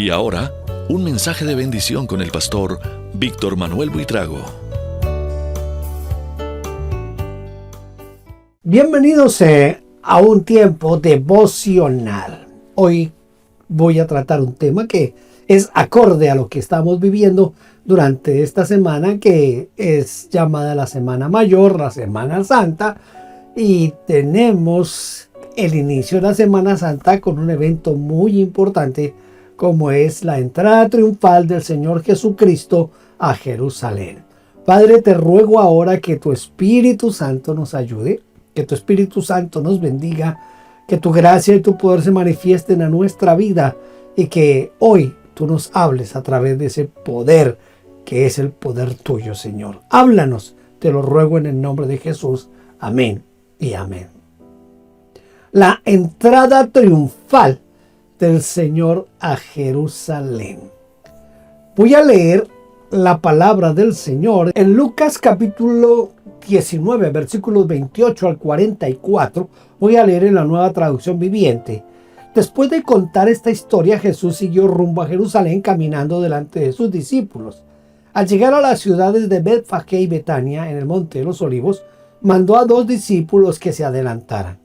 Y ahora, un mensaje de bendición con el pastor Víctor Manuel Buitrago. Bienvenidos a un tiempo devocional. Hoy voy a tratar un tema que es acorde a lo que estamos viviendo durante esta semana, que es llamada la Semana Mayor, la Semana Santa, y tenemos el inicio de la Semana Santa con un evento muy importante como es la entrada triunfal del Señor Jesucristo a Jerusalén. Padre, te ruego ahora que tu Espíritu Santo nos ayude, que tu Espíritu Santo nos bendiga, que tu gracia y tu poder se manifiesten a nuestra vida y que hoy tú nos hables a través de ese poder que es el poder tuyo, Señor. Háblanos, te lo ruego en el nombre de Jesús. Amén y amén. La entrada triunfal del Señor a Jerusalén. Voy a leer la palabra del Señor en Lucas capítulo 19, versículos 28 al 44. Voy a leer en la Nueva Traducción Viviente. Después de contar esta historia, Jesús siguió rumbo a Jerusalén caminando delante de sus discípulos. Al llegar a las ciudades de Betfagé y Betania, en el Monte de los Olivos, mandó a 2 discípulos que se adelantaran.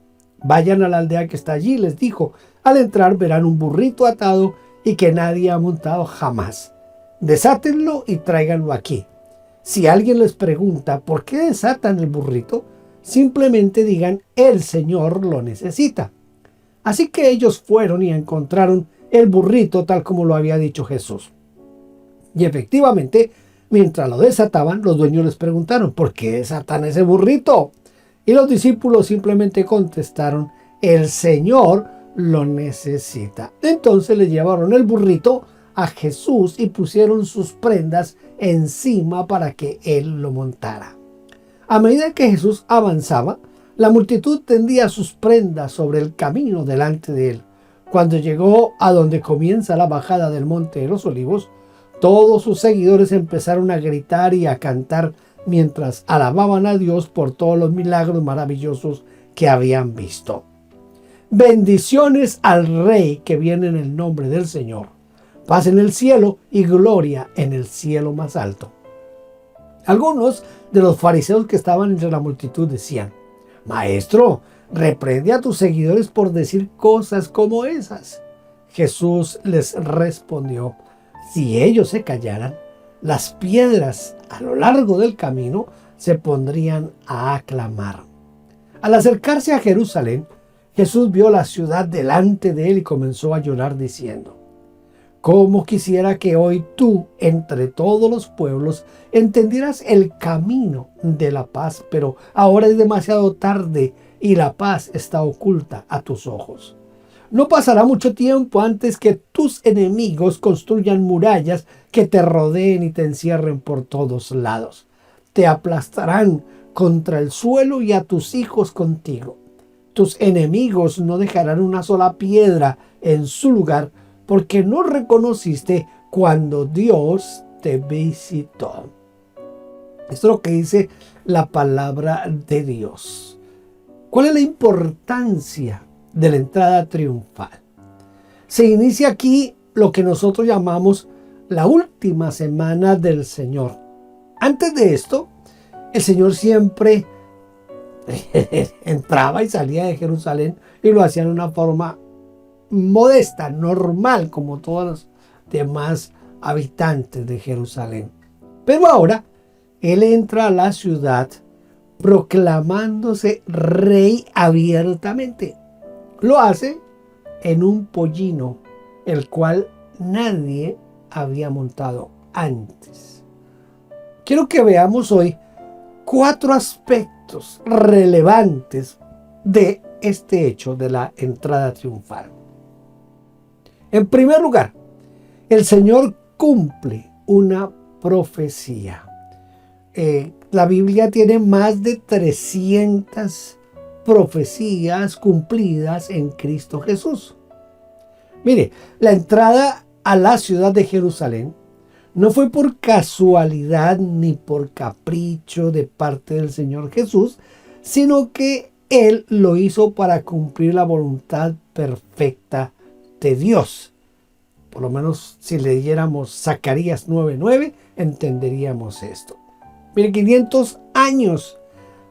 Vayan a la aldea que está allí, les dijo. Al entrar verán un burrito atado y que nadie ha montado jamás. Desátenlo y tráiganlo aquí. Si alguien les pregunta por qué desatan el burrito, simplemente digan, el Señor lo necesita. Así que ellos fueron y encontraron el burrito tal como lo había dicho Jesús. Y efectivamente, mientras lo desataban, los dueños les preguntaron, ¿por qué desatan ese burrito? Y los discípulos simplemente contestaron, el Señor lo necesita. Entonces le llevaron el burrito a Jesús y pusieron sus prendas encima para que él lo montara. A medida que Jesús avanzaba, la multitud tendía sus prendas sobre el camino delante de él. Cuando llegó a donde comienza la bajada del Monte de los Olivos, todos sus seguidores empezaron a gritar y a cantar mientras alababan a Dios por todos los milagros maravillosos que habían visto. Bendiciones al Rey que viene en el nombre del Señor. Paz en el cielo y gloria en el cielo más alto. Algunos de los fariseos que estaban entre la multitud decían, Maestro, reprende a tus seguidores por decir cosas como esas. Jesús les respondió, si ellos se callaran, las piedras a lo largo del camino se pondrían a aclamar. Al acercarse a Jerusalén, Jesús vio la ciudad delante de él y comenzó a llorar diciendo, cómo quisiera que hoy tú, entre todos los pueblos, entendieras el camino de la paz, pero ahora es demasiado tarde y la paz está oculta a tus ojos. No pasará mucho tiempo antes que tus enemigos construyan murallas que te rodeen y te encierren por todos lados. Te aplastarán contra el suelo y a tus hijos contigo. Tus enemigos no dejarán una sola piedra en su lugar porque no reconociste cuando Dios te visitó. Esto es lo que dice la palabra de Dios. ¿Cuál es la importancia de la entrada triunfal? Se inicia aquí lo que nosotros llamamos la última semana del Señor. Antes de esto, el Señor siempre entraba y salía de Jerusalén y lo hacía de una forma modesta, normal, como todos los demás habitantes de Jerusalén. Pero ahora, Él entra a la ciudad proclamándose rey abiertamente. Lo hace en un pollino, el cual nadie había montado antes. Quiero que veamos hoy 4 aspectos relevantes de este hecho de la entrada triunfal. En primer lugar, el Señor cumple una profecía. La Biblia tiene más de 300 profecías cumplidas en Cristo Jesús. Mire, la entrada a la ciudad de Jerusalén no fue por casualidad ni por capricho de parte del Señor Jesús, sino que Él lo hizo para cumplir la voluntad perfecta de Dios. Por lo menos si leyéramos Zacarías 9:9, entenderíamos esto. Mire, 500 años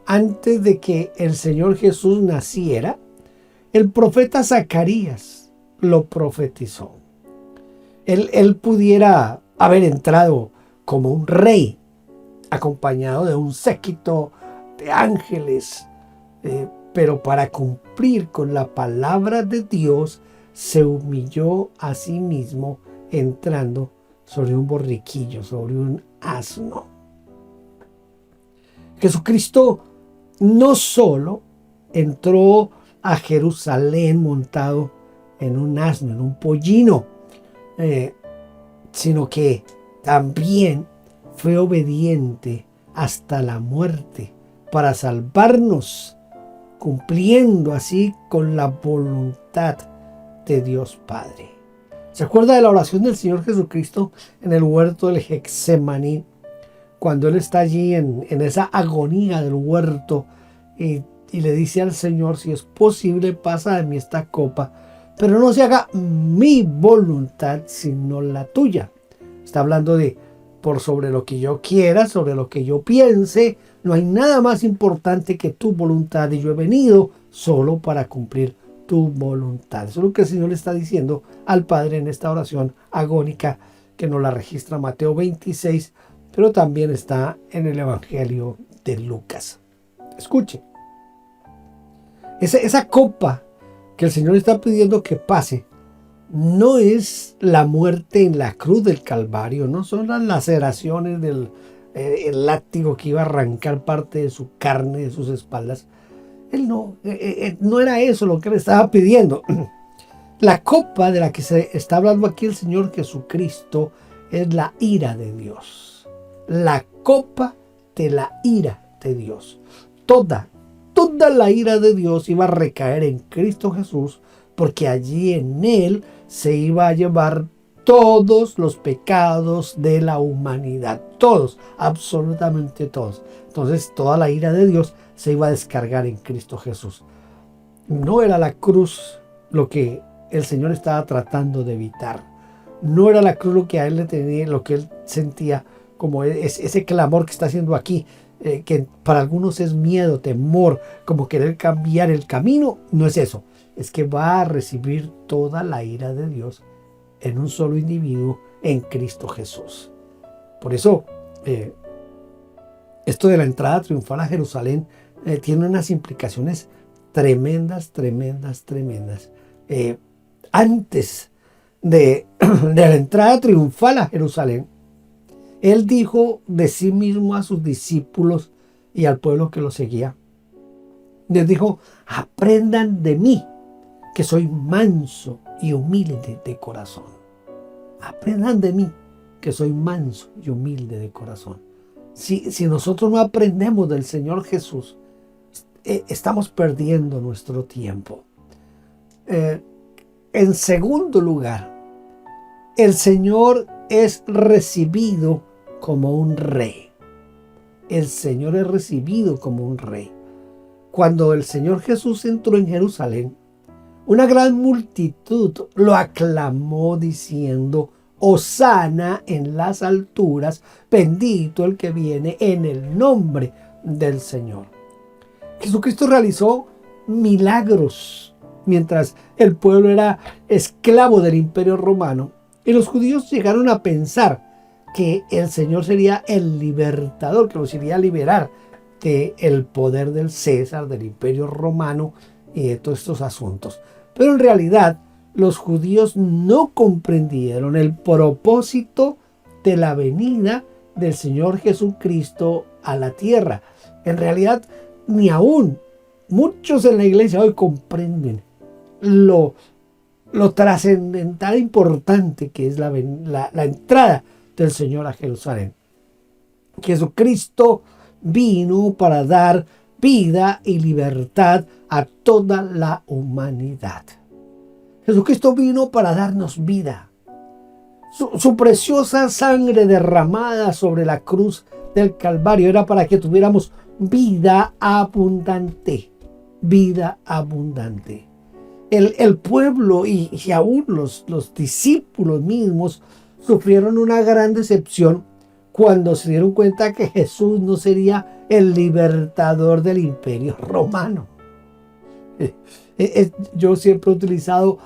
antes de que el Señor Jesús naciera, el profeta Zacarías lo profetizó. Él pudiera haber entrado como un rey, acompañado de un séquito de ángeles, pero para cumplir con la palabra de Dios, se humilló a sí mismo entrando sobre un borriquillo, sobre un asno. Jesucristo no solo entró a Jerusalén montado en un asno, en un pollino, sino que también fue obediente hasta la muerte para salvarnos, cumpliendo así con la voluntad de Dios Padre. ¿Se acuerda de la oración del Señor Jesucristo en el huerto del Getsemaní? Cuando Él está allí en esa agonía del huerto y le dice al Señor: si es posible, pasa de mí esta copa, pero no se haga mi voluntad sino la tuya. Está hablando de por sobre lo que yo quiera, sobre lo que yo piense. No hay nada más importante que tu voluntad, y yo he venido solo para cumplir tu voluntad. Eso es lo que el Señor le está diciendo al Padre en esta oración agónica, que nos la registra Mateo 26, pero también está en el Evangelio de Lucas. Escuche, esa copa que el Señor está pidiendo que pase no es la muerte en la cruz del Calvario, no son las laceraciones del el látigo que iba a arrancar parte de su carne, de sus espaldas. Él no era eso lo que él estaba pidiendo. La copa de la que se está hablando aquí el Señor Jesucristo es la ira de Dios. La copa de la ira de Dios. Toda la ira de Dios iba a recaer en Cristo Jesús, porque allí en Él se iba a llevar todos los pecados de la humanidad. Todos, absolutamente todos. Entonces toda la ira de Dios se iba a descargar en Cristo Jesús. No era la cruz lo que el Señor estaba tratando de evitar. No era la cruz lo que a él le tenía, lo que él sentía como ese clamor que está haciendo aquí, que para algunos es miedo, temor, como querer cambiar el camino. No es eso. Es que va a recibir toda la ira de Dios en un solo individuo, en Cristo Jesús. Por eso, esto de la entrada triunfal a Jerusalén tiene unas implicaciones tremendas. Antes de la entrada triunfal a Jerusalén, Él dijo de sí mismo a sus discípulos y al pueblo que lo seguía. Les dijo: aprendan de mí, que soy manso y humilde de corazón. Aprendan de mí, que soy manso y humilde de corazón. Si nosotros no aprendemos del Señor Jesús, estamos perdiendo nuestro tiempo. En segundo lugar, el Señor es recibido como un rey. El Señor es recibido como un rey. Cuando el Señor Jesús entró en Jerusalén, una gran multitud lo aclamó diciendo: Hosana en las alturas, bendito el que viene en el nombre del Señor. Jesucristo realizó milagros mientras el pueblo era esclavo del Imperio Romano, y los judíos llegaron a pensar que el Señor sería el libertador, que los iría a liberar del poder del César, del Imperio Romano y de todos estos asuntos. Pero en realidad los judíos no comprendieron el propósito de la venida del Señor Jesucristo a la tierra. En realidad, ni aún muchos en la iglesia hoy comprenden lo trascendental e importante que es la entrada del Señor a Jerusalén. Jesucristo vino para dar vida y libertad a toda la humanidad. Jesucristo vino para darnos vida. Su preciosa sangre derramada sobre la cruz del Calvario era para que tuviéramos vida abundante. Vida abundante. el pueblo y aún los discípulos mismos sufrieron una gran decepción cuando se dieron cuenta que Jesús no sería el libertador del imperio romano. Yo siempre he utilizado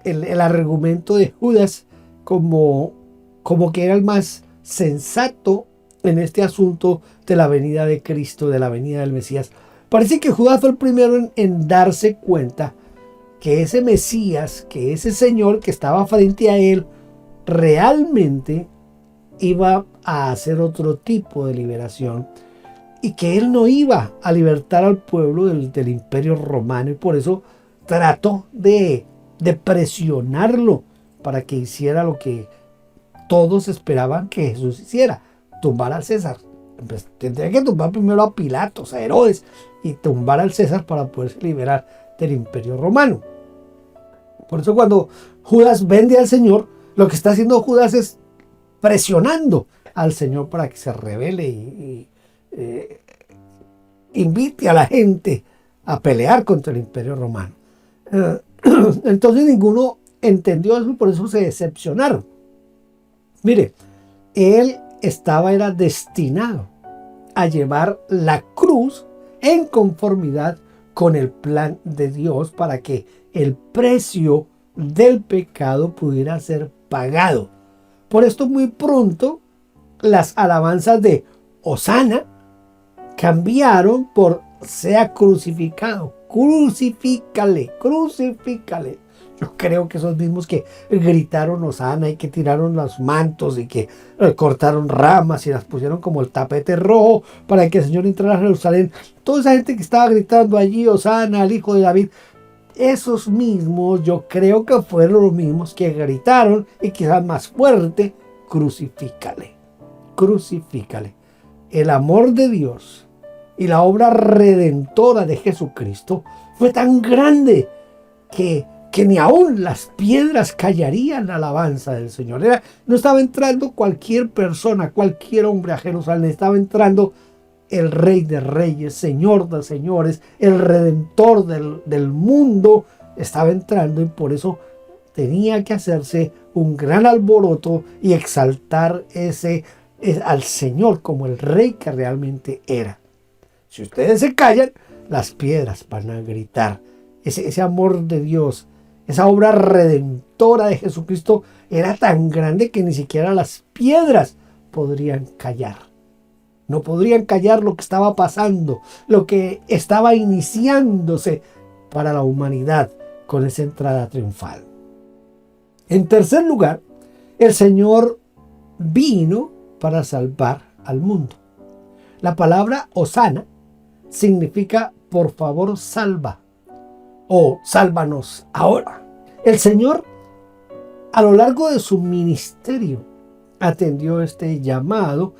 el argumento de Judas como que era el más sensato en este asunto de la venida de Cristo, de la venida del Mesías. Parece que Judas fue el primero en darse cuenta que ese Mesías, que ese Señor que estaba frente a él, realmente iba a hacer otro tipo de liberación y que él no iba a libertar al pueblo del imperio romano, y por eso trató de presionarlo para que hiciera lo que todos esperaban que Jesús hiciera: tumbar al César. Pues tendría que tumbar primero a Pilatos, a Herodes, y tumbar al César para poderse liberar del imperio romano. Por eso cuando Judas vende al Señor, lo que está haciendo Judas es presionando al Señor para que se rebele y invite a la gente a pelear contra el imperio romano. Entonces ninguno entendió eso y por eso se decepcionaron. Mire, él era destinado a llevar la cruz en conformidad con el plan de Dios para que el precio del pecado pudiera ser pagado. Por esto muy pronto las alabanzas de Hosana cambiaron por sea crucificado, crucifícale, crucifícale. Yo creo que esos mismos que gritaron Hosana y que tiraron los mantos y que cortaron ramas y las pusieron como el tapete rojo para que el Señor entrara a Jerusalén, toda esa gente que estaba gritando allí Hosana al Hijo de David, esos mismos yo creo que fueron los mismos que gritaron, y quizás más fuerte, crucifícale, crucifícale. El amor de Dios y la obra redentora de Jesucristo fue tan grande que ni aún las piedras callarían la alabanza del Señor. No estaba entrando cualquier persona, cualquier hombre a Jerusalén, estaba entrando el Rey de Reyes, Señor de Señores, el Redentor del mundo, estaba entrando, y por eso tenía que hacerse un gran alboroto y exaltar al Señor como el Rey que realmente era. Si ustedes se callan, las piedras van a gritar. Ese amor de Dios, esa obra redentora de Jesucristo era tan grande que ni siquiera las piedras podrían callar. No podrían callar lo que estaba pasando, lo que estaba iniciándose para la humanidad con esa entrada triunfal. En tercer lugar, el Señor vino para salvar al mundo. La palabra Hosana significa por favor salva o sálvanos ahora. El Señor a lo largo de su ministerio atendió ese llamado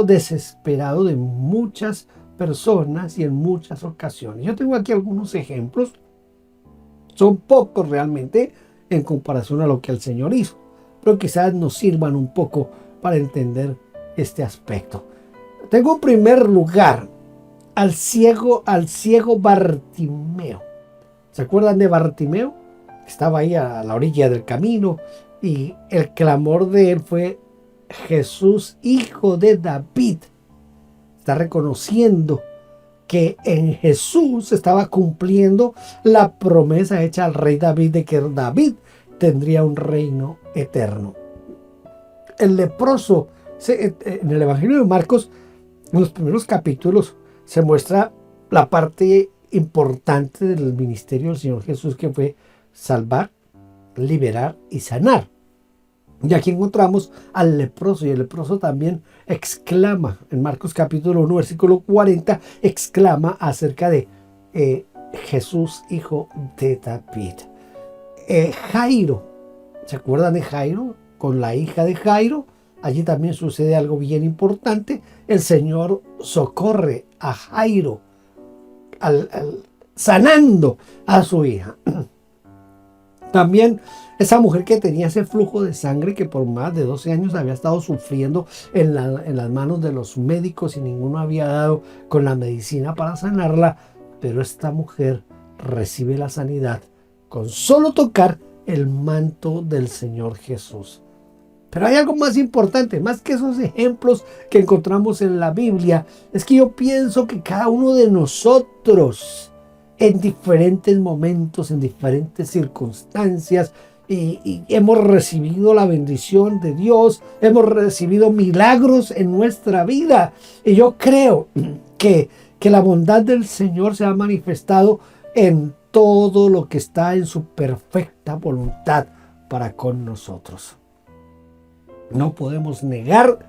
desesperado de muchas personas y en muchas ocasiones. Yo tengo aquí algunos ejemplos. Son pocos realmente en comparación a lo que el Señor hizo, pero quizás nos sirvan un poco para entender este aspecto. Tengo en primer lugar al ciego Bartimeo. ¿Se acuerdan de Bartimeo? Estaba ahí a la orilla del camino y el clamor de él fue: Jesús, Hijo de David. Está reconociendo que en Jesús estaba cumpliendo la promesa hecha al rey David de que David tendría un reino eterno. El leproso, en el Evangelio de Marcos, en los primeros capítulos, se muestra la parte importante del ministerio del Señor Jesús, que fue salvar, liberar y sanar. Y aquí encontramos al leproso, y el leproso también exclama, en Marcos capítulo 1, versículo 40, exclama acerca de Jesús, Hijo de David. Jairo, ¿se acuerdan de Jairo? Con la hija de Jairo, allí también sucede algo bien importante. El Señor socorre a Jairo, sanando a su hija. También esa mujer que tenía ese flujo de sangre, que por más de 12 años había estado sufriendo en las manos de los médicos y ninguno había dado con la medicina para sanarla, pero esta mujer recibe la sanidad con solo tocar el manto del Señor Jesús. Pero hay algo más importante, más que esos ejemplos que encontramos en la Biblia, es que yo pienso que cada uno de nosotros, en diferentes momentos, en diferentes circunstancias, y hemos recibido la bendición de Dios, hemos recibido milagros en nuestra vida. Y yo creo que la bondad del Señor se ha manifestado en todo lo que está en su perfecta voluntad para con nosotros. No podemos negar,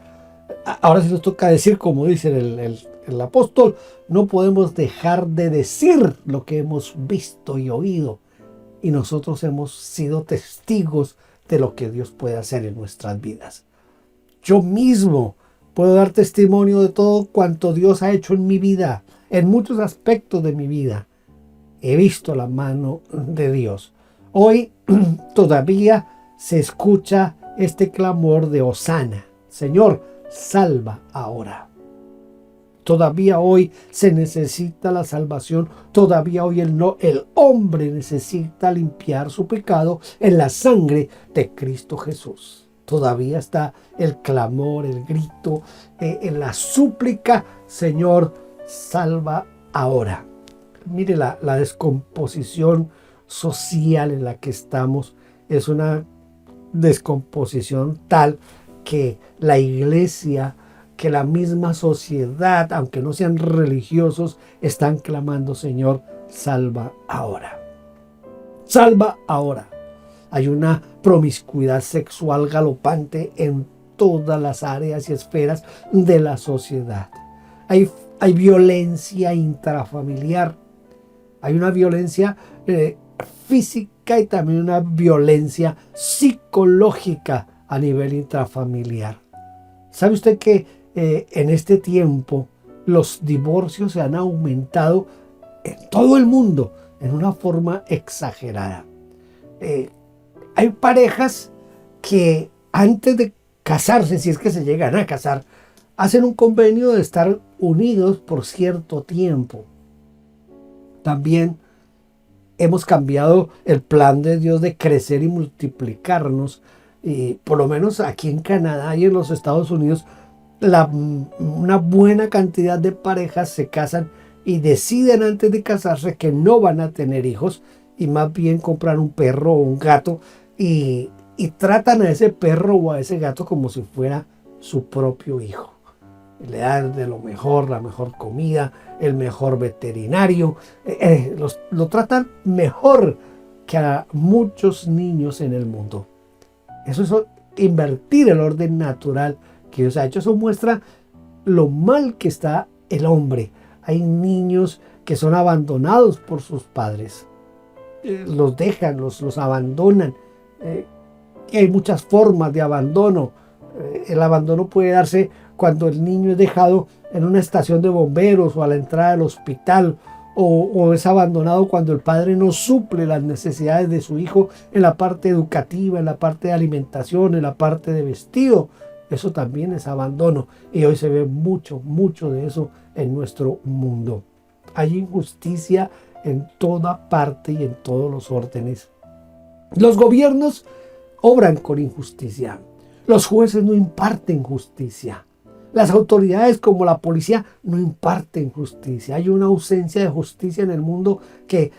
ahora sí nos toca decir, como dice el apóstol, no podemos dejar de decir lo que hemos visto y oído. Y nosotros hemos sido testigos de lo que Dios puede hacer en nuestras vidas. Yo mismo puedo dar testimonio de todo cuanto Dios ha hecho en mi vida, en muchos aspectos de mi vida. He visto la mano de Dios. Hoy todavía se escucha este clamor de Hosana: Señor, salva ahora. Todavía hoy se necesita la salvación. Todavía hoy el hombre necesita limpiar su pecado en la sangre de Cristo Jesús. Todavía está el clamor, el grito, en la súplica: Señor, salva ahora. Mire, la descomposición social en la que estamos es una descomposición tal que la iglesia, que la misma sociedad, aunque no sean religiosos, están clamando: Señor, salva ahora. Salva ahora. Hay una promiscuidad sexual galopante en todas las áreas y esferas de la sociedad. Hay violencia intrafamiliar. Hay una violencia física y también una violencia psicológica a nivel intrafamiliar. ¿Sabe usted que en este tiempo los divorcios se han aumentado en todo el mundo en una forma exagerada? Hay parejas que antes de casarse, si es que se llegan a casar, hacen un convenio de estar unidos por cierto tiempo. También hemos cambiado el plan de Dios de crecer y multiplicarnos. Y por lo menos aquí en Canadá y en los Estados Unidos, una buena cantidad de parejas se casan y deciden antes de casarse que no van a tener hijos y más bien compran un perro o un gato y tratan a ese perro o a ese gato como si fuera su propio hijo. Le dan de lo mejor, la mejor comida, el mejor veterinario. Lo tratan mejor que a muchos niños en el mundo. Eso es invertir el orden natural que Dios ha hecho. Eso muestra lo mal que está el hombre. Hay niños que son abandonados por sus padres. Los dejan, los abandonan. Y hay muchas formas de abandono. El abandono puede darse cuando el niño es dejado en una estación de bomberos o a la entrada del hospital, o es abandonado cuando el padre no suple las necesidades de su hijo en la parte educativa, en la parte de alimentación, en la parte de vestido. Eso también es abandono y hoy se ve mucho de eso en nuestro mundo. Hay injusticia en toda parte y en todos los órdenes. Los gobiernos obran con injusticia. Los jueces no imparten justicia. Las autoridades como la policía no imparten justicia. Hay una ausencia de justicia en el mundo que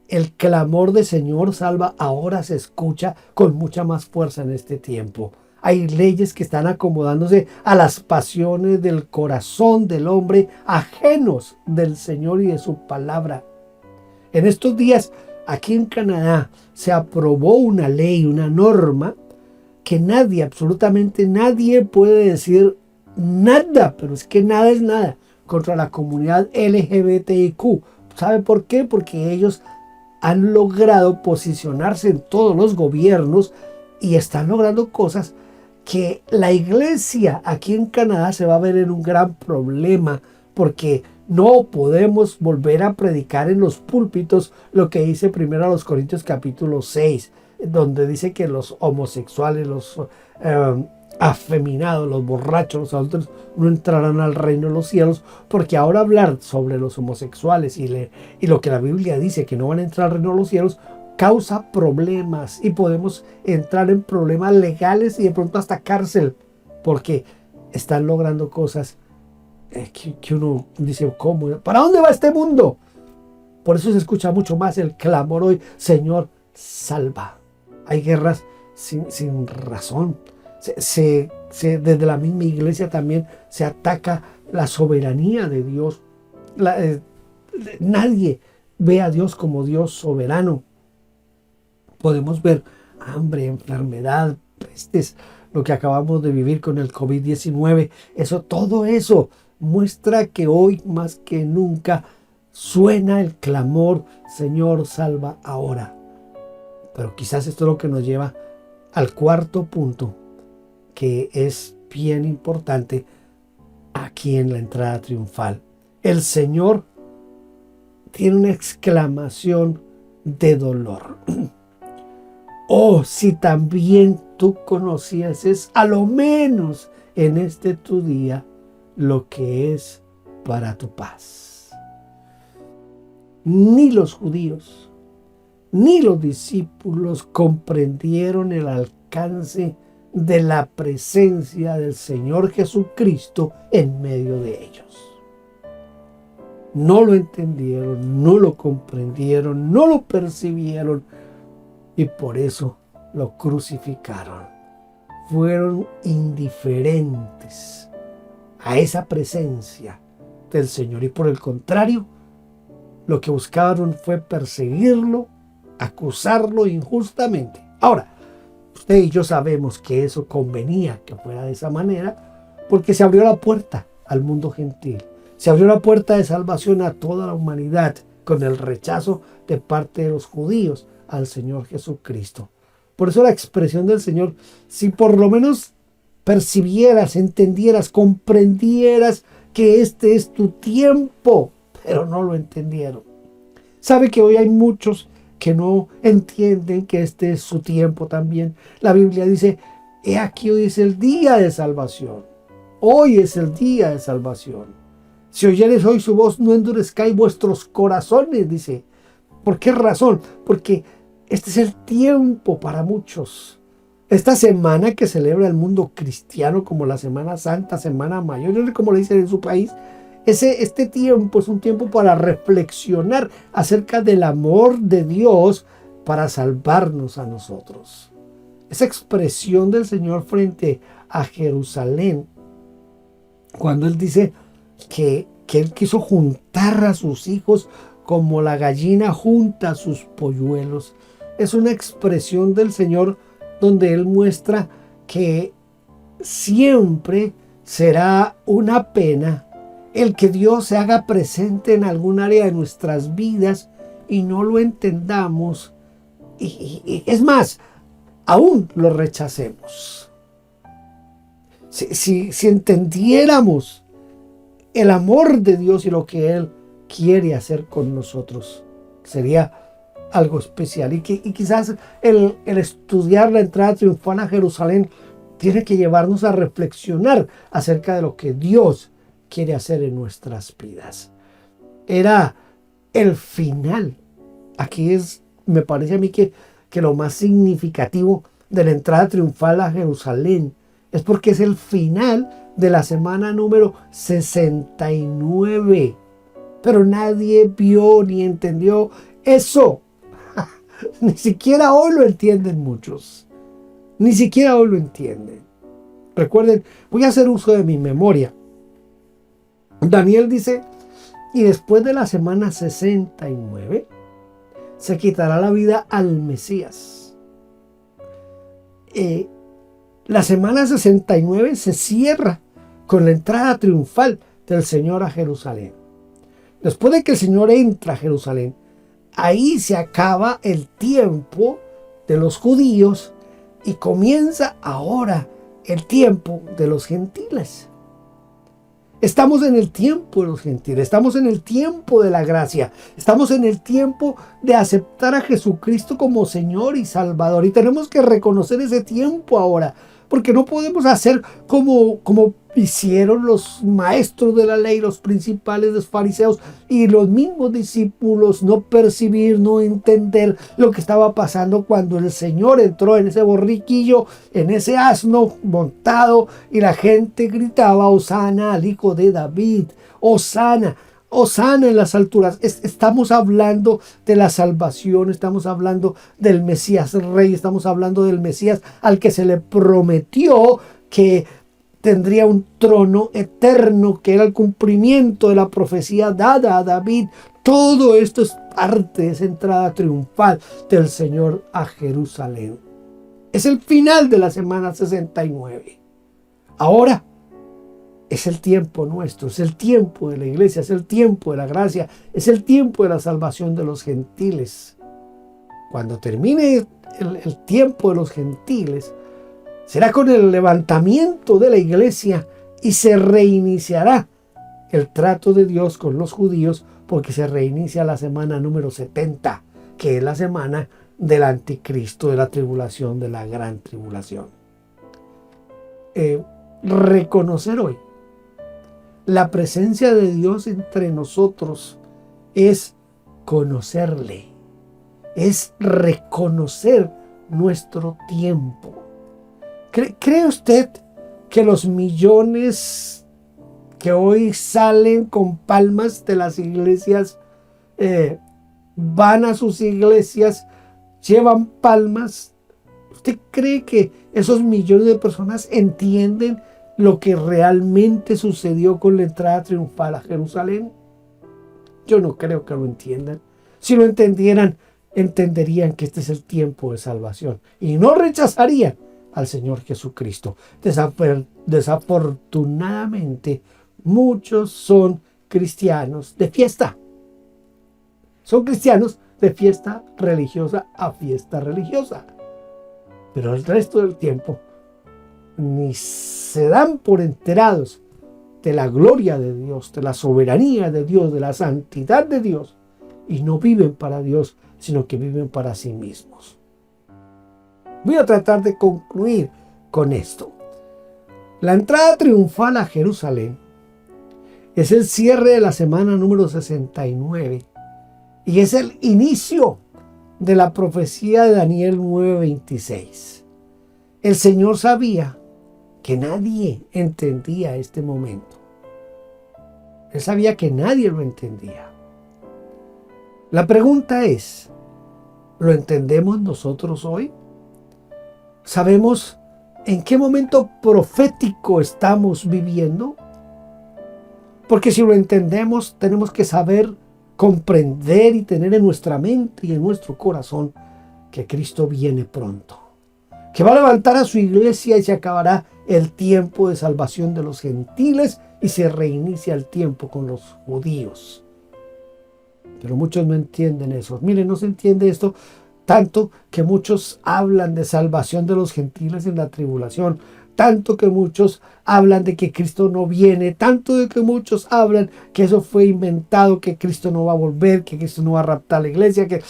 el clamor de Señor salva ahora se escucha con mucha más fuerza en este tiempo. Hay leyes que están acomodándose a las pasiones del corazón del hombre, ajenos del Señor y de su palabra. En estos días, aquí en Canadá, se aprobó una ley, una norma, que nadie, absolutamente nadie puede decir nada, pero es que nada es nada, contra la comunidad LGBTIQ. ¿Sabe por qué? Porque ellos han logrado posicionarse en todos los gobiernos y están logrando cosas que la iglesia aquí en Canadá se va a ver en un gran problema, porque no podemos volver a predicar en los púlpitos lo que dice 1 Corintios capítulo 6, donde dice que los homosexuales, los afeminados, los borrachos, los adúlteros, no entrarán al reino de los cielos, porque ahora hablar sobre los homosexuales y lo que la Biblia dice que no van a entrar al reino de los cielos, causa problemas y podemos entrar en problemas legales y de pronto hasta cárcel, porque están logrando cosas que uno dice, ¿cómo? ¿Para dónde va este mundo? Por eso se escucha mucho más el clamor hoy, Señor, salva. Hay guerras sin razón. Desde la misma iglesia también se ataca la soberanía de Dios. Nadie ve a Dios como Dios soberano. Podemos ver hambre, enfermedad, pestes, lo que acabamos de vivir con el COVID-19. Todo eso muestra que hoy más que nunca suena el clamor, Señor, salva ahora. Pero quizás esto es lo que nos lleva al cuarto punto, que es bien importante aquí en la entrada triunfal. El Señor tiene una exclamación de dolor. Oh, si también tú conocieses, a lo menos en este tu día, lo que es para tu paz. Ni los judíos, ni los discípulos comprendieron el alcance de la presencia del Señor Jesucristo en medio de ellos. No lo entendieron, no lo comprendieron, no lo percibieron y por eso lo crucificaron. Fueron indiferentes a esa presencia del Señor y por el contrario, lo que buscaron fue perseguirlo, acusarlo injustamente. Ahora, usted y yo sabemos que eso convenía que fuera de esa manera porque se abrió la puerta al mundo gentil. Se abrió la puerta de salvación a toda la humanidad con el rechazo de parte de los judíos al Señor Jesucristo. Por eso la expresión del Señor, si por lo menos percibieras, entendieras, comprendieras que este es tu tiempo, pero no lo entendieron. Sabe que hoy hay muchos que no entienden que este es su tiempo también. La Biblia dice, he aquí hoy es el día de salvación. Hoy es el día de salvación. Si oyeres hoy su voz, no endurezcáis vuestros corazones, dice. ¿Por qué razón? Porque este es el tiempo para muchos. Esta semana que celebra el mundo cristiano como la Semana Santa, Semana Mayor, yo no sé cómo le dicen en su país, este tiempo es un tiempo para reflexionar acerca del amor de Dios para salvarnos a nosotros. Esa expresión del Señor frente a Jerusalén, cuando Él dice que Él quiso juntar a sus hijos como la gallina junta a sus polluelos, es una expresión del Señor donde Él muestra que siempre será una pena el que Dios se haga presente en algún área de nuestras vidas y no lo entendamos. Y es más, aún lo rechacemos. Si entendiéramos el amor de Dios y lo que Él quiere hacer con nosotros, sería algo especial. Y quizás el estudiar la entrada triunfal a Jerusalén tiene que llevarnos a reflexionar acerca de lo que Dios quiere hacer en nuestras vidas. Era el final. Aquí me parece a mí que lo más significativo de la entrada triunfal a Jerusalén es porque es el final de la semana número 69. Pero nadie vio ni entendió eso. Ni siquiera hoy lo entienden muchos. Ni siquiera hoy lo entienden. Recuerden, voy a hacer uso de mi memoria. Daniel dice, y después de la semana 69, se quitará la vida al Mesías. La semana 69 se cierra con la entrada triunfal del Señor a Jerusalén. Después de que el Señor entra a Jerusalén, ahí se acaba el tiempo de los judíos y comienza ahora el tiempo de los gentiles. Estamos en el tiempo de los gentiles, estamos en el tiempo de la gracia, estamos en el tiempo de aceptar a Jesucristo como Señor y Salvador. Y tenemos que reconocer ese tiempo ahora, porque no podemos hacer como hicieron los maestros de la ley, los principales, los fariseos y los mismos discípulos, no percibir, no entender lo que estaba pasando cuando el Señor entró en ese borriquillo, en ese asno montado, y la gente gritaba: Hosana al Hijo de David, Hosana. Hosana en las alturas. Estamos hablando de la salvación, estamos hablando del Mesías Rey, estamos hablando del Mesías al que se le prometió que tendría un trono eterno, que era el cumplimiento de la profecía dada a David. Todo esto es parte de esa entrada triunfal del Señor a Jerusalén. Es el final de la semana 69. Ahora es el tiempo nuestro, es el tiempo de la iglesia, es el tiempo de la gracia, es el tiempo de la salvación de los gentiles. Cuando termine el tiempo de los gentiles, será con el levantamiento de la iglesia y se reiniciará el trato de Dios con los judíos, porque se reinicia la semana número 70, que es la semana del anticristo, de la tribulación, de la gran tribulación. Reconocer hoy la presencia de Dios entre nosotros es conocerle, es reconocer nuestro tiempo. ¿Cree usted que los millones que hoy salen con palmas de las iglesias van a sus iglesias, llevan palmas? ¿Usted cree que esos millones de personas entienden lo que realmente sucedió con la entrada triunfal a Jerusalén? Yo no creo que lo entiendan. Si lo entendieran, entenderían que este es el tiempo de salvación y no rechazarían al Señor Jesucristo. Desafortunadamente, muchos son cristianos de fiesta. Son cristianos de fiesta religiosa a fiesta religiosa. Pero el resto del tiempo ni se dan por enterados de la gloria de Dios, de la soberanía de Dios, de la santidad de Dios, y no viven para Dios, sino que viven para sí mismos. Voy a tratar de concluir con esto. La entrada triunfal a Jerusalén es el cierre de la semana número 69 y es el inicio de la profecía de Daniel 9:26. El Señor sabía que nadie entendía este momento. Él sabía que nadie lo entendía. La pregunta es, ¿lo entendemos nosotros hoy? ¿Sabemos en qué momento profético estamos viviendo? Porque si lo entendemos, tenemos que saber, comprender y tener en nuestra mente y en nuestro corazón que Cristo viene pronto, que va a levantar a su iglesia y se acabará el tiempo de salvación de los gentiles y se reinicia el tiempo con los judíos. Pero muchos no entienden eso. Miren, no se entiende esto tanto que muchos hablan de salvación de los gentiles en la tribulación, tanto que muchos hablan de que Cristo no viene, tanto de que muchos hablan que eso fue inventado, que Cristo no va a volver, que Cristo no va a raptar la iglesia, que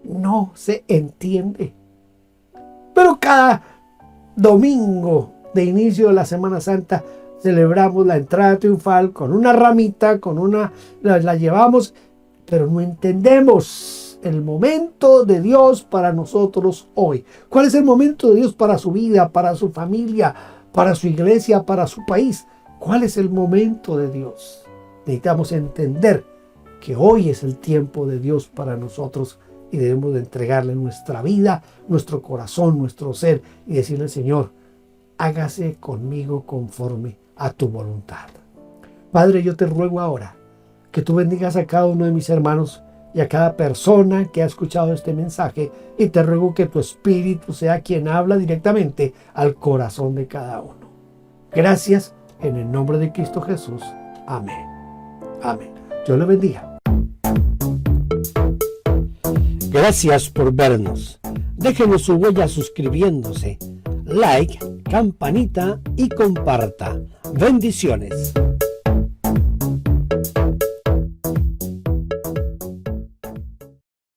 no se entiende. Pero cada domingo de inicio de la Semana Santa celebramos la entrada triunfal con una ramita, la llevamos, pero no entendemos el momento de Dios para nosotros hoy. ¿Cuál es el momento de Dios para su vida, para su familia, para su iglesia, para su país? ¿Cuál es el momento de Dios? Necesitamos entender que hoy es el tiempo de Dios para nosotros y debemos de entregarle nuestra vida, nuestro corazón, nuestro ser y decirle: Señor, hágase conmigo conforme a tu voluntad. Padre, yo te ruego ahora que tú bendigas a cada uno de mis hermanos y a cada persona que ha escuchado este mensaje, y te ruego que tu Espíritu sea quien habla directamente al corazón de cada uno. Gracias en el nombre de Cristo Jesús. Amén. Amén. Dios le bendiga. Gracias por vernos. Déjenos su huella suscribiéndose, like, campanita y comparta. Bendiciones.